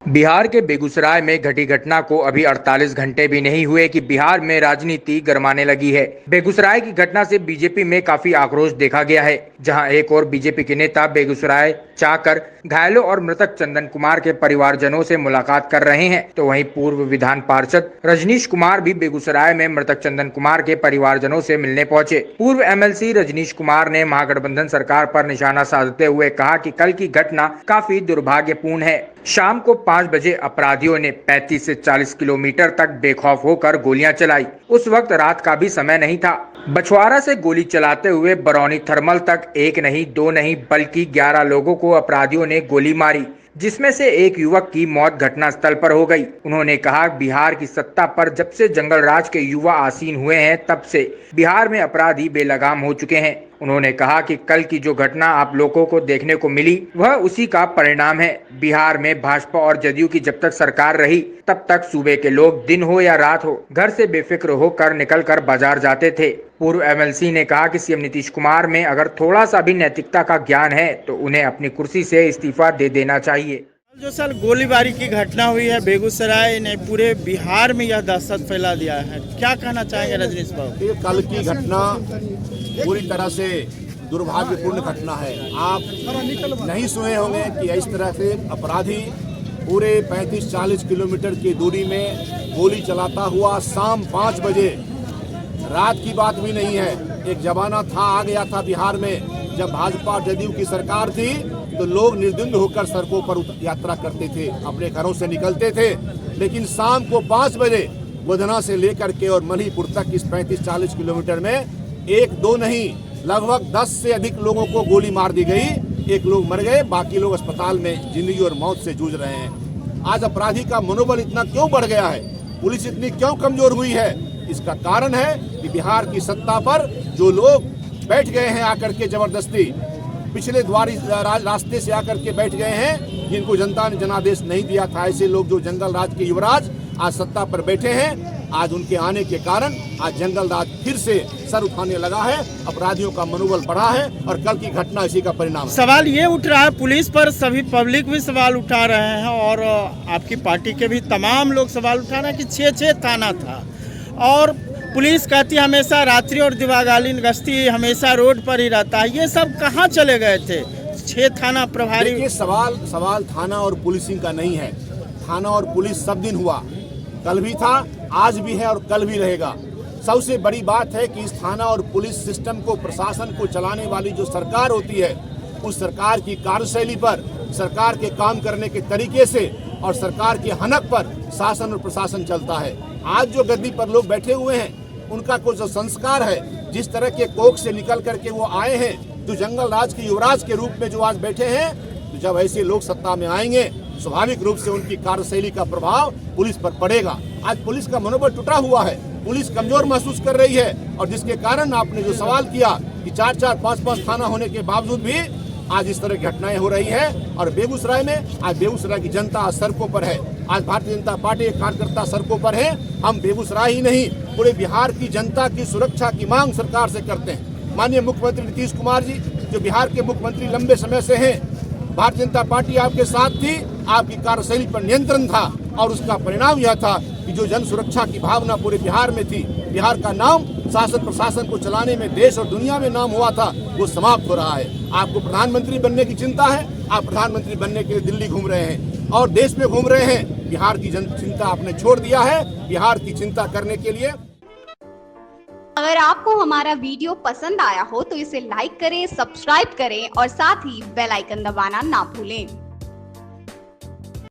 बिहार के बेगूसराय में घटी घटना को अभी 48 घंटे भी नहीं हुए कि बिहार में राजनीति गरमाने लगी है। बेगूसराय की घटना से बीजेपी में काफी आक्रोश देखा गया है, जहां एक और बीजेपी के नेता बेगूसराय जाकर घायलों और मृतक चंदन कुमार के परिवारजनों से मुलाकात कर रहे हैं, तो वहीं पूर्व विधान पार्षद रजनीश कुमार भी बेगूसराय में मृतक चंदन कुमार के परिवारजनों से मिलने पहुंचे। पूर्व एमएलसी रजनीश कुमार ने महागठबंधन सरकार पर निशाना साधते हुए कहा कि कल की घटना काफी दुर्भाग्यपूर्ण है। शाम को 5 बजे अपराधियों ने 35 से 40 किलोमीटर तक बेखौफ होकर गोलियां चलाई। उस वक्त रात का भी समय नहीं था। बछवाड़ा से गोली चलाते हुए बरौनी थर्मल तक एक नहीं, दो नहीं, बल्कि 11 लोगों को अपराधियों ने गोली मारी, जिसमें से एक युवक की मौत घटनास्थल पर हो गई। उन्होंने कहा, बिहार की सत्ता पर जब से जंगल राज के युवा आसीन हुए हैं, तब से बिहार में अपराधी बेलगाम हो चुके हैं। उन्होंने कहा कि कल की जो घटना आप लोगों को देखने को मिली, वह उसी का परिणाम है। बिहार में भाजपा और जदयू की जब तक सरकार रही, तब तक सूबे के लोग दिन हो या रात हो घर से बेफिक्र होकर निकलकर बाजार जाते थे। पूर्व एमएलसी ने कहा कि सीएम नीतीश कुमार में अगर थोड़ा सा भी नैतिकता का ज्ञान है तो उन्हें अपनी कुर्सी से इस्तीफा दे देना चाहिए। जो सर गोलीबारी की घटना हुई है बेगूसराय ने पूरे बिहार में यह दहशत फैला दिया है, क्या कहना चाहेंगे रजनीश बाबू? कल की घटना पूरी तरह से दुर्भाग्यपूर्ण घटना है। आप नहीं सुने होंगे कि इस तरह से अपराधी पूरे 35-40 किलोमीटर की दूरी में गोली चलाता हुआ शाम 5 बजे, रात की बात भी नहीं है, एक जमाना था आ गया था बिहार में जब भाजपा जदयू की सरकार थी तो लोग निर्द्वंद होकर सड़कों पर यात्रा करते थे, अपने घरों से निकलते थे। लेकिन शाम को 5 बजे गोधना से लेकर के और मणिपुर तक इस 35-40 किलोमीटर में एक दो नहीं, लगभग 10 से अधिक लोगों को गोली मार दी गई। एक लोग मर गए, बाकी लोग अस्पताल में जिंदगी और मौत से जूझ रहे हैं। आज अपराधी का मनोबल इतना क्यों बढ़ गया है, पुलिस इतनी क्यों कमजोर हुई है? इसका कारण है कि बिहार की सत्ता पर जो लोग बैठ गए हैं आकर के जबरदस्ती, पिछले द्वारी रास्ते से आकर के बैठ गए हैं, जिनको जनता ने जनादेश नहीं दिया था, ऐसे लोग जो जंगल राज के युवराज आज सत्ता पर बैठे हैं, आज उनके आने के कारण आज जंगल राज फिर से सर उठाने लगा है, अपराधियों का मनोबल बढ़ा है और कल की घटना इसी का परिणाम है। सवाल ये उठ रहा है, पुलिस पर सभी पब्लिक भी सवाल उठा रहे हैं और आपकी पार्टी के भी तमाम लोग सवाल उठा रहे हैं कि 6 थाना था और पुलिस कहती है हमेशा रात्रि और दिवाकालीन गश्ती हमेशा रोड पर ही रहता है। ये सब कहाँ चले गए थे? 6 थाना प्रभारी। देखिए, सवाल थाना और पुलिसिंग का नहीं है। थाना और पुलिस सब दिन हुआ, कल भी था, आज भी है और कल भी रहेगा। सबसे बड़ी बात है कि इस थाना और पुलिस सिस्टम को, प्रशासन को चलाने वाली जो सरकार होती है, उस सरकार की कार्यशैली पर, सरकार के काम करने के तरीके से और सरकार के हनक पर शासन और प्रशासन चलता है। आज जो गद्दी पर लोग बैठे हुए हैं, उनका कुछ जो संस्कार है, जिस तरह के कोख से निकल करके वो आए हैं, जो जंगल राज के युवराज के रूप में जो आज बैठे हैं, तो जब ऐसे लोग सत्ता में आएंगे, स्वाभाविक रूप से उनकी कार्यशैली का प्रभाव पुलिस पर पड़ेगा। आज पुलिस का मनोबल टूटा हुआ है, पुलिस कमजोर महसूस कर रही है और जिसके कारण आपने जो सवाल किया कि 4-4, 5-5 थाना होने के बावजूद भी आज इस तरह की घटनाएं हो रही है। और बेगूसराय में आज बेगूसराय की जनता सड़कों पर है, आज भारतीय जनता पार्टी के कार्यकर्ता सड़कों पर है। हम बेगूसराय ही नहीं, पूरे बिहार की जनता की सुरक्षा की मांग सरकार से करते हैं। माननीय मुख्यमंत्री नीतीश कुमार जी, जो बिहार के मुख्यमंत्री लंबे समय से हैं, भारतीय जनता पार्टी आपके साथ थी, आपकी कार्यशैली पर नियंत्रण था और उसका परिणाम यह था कि जो जन सुरक्षा की भावना पूरे बिहार में थी, बिहार का नाम शासन प्रशासन को चलाने में देश और दुनिया में नाम हुआ था, वो समाप्त हो रहा है। आपको प्रधानमंत्री बनने की चिंता है, आप प्रधानमंत्री बनने के लिए दिल्ली घूम रहे हैं और देश में घूम रहे हैं। बिहार की जन चिंता आपने छोड़ दिया है, बिहार की चिंता करने के लिए। अगर आपको हमारा वीडियो पसंद आया हो तो इसे लाइक करें, सब्सक्राइब करें और साथ ही बेल आइकन दबाना ना भूलें।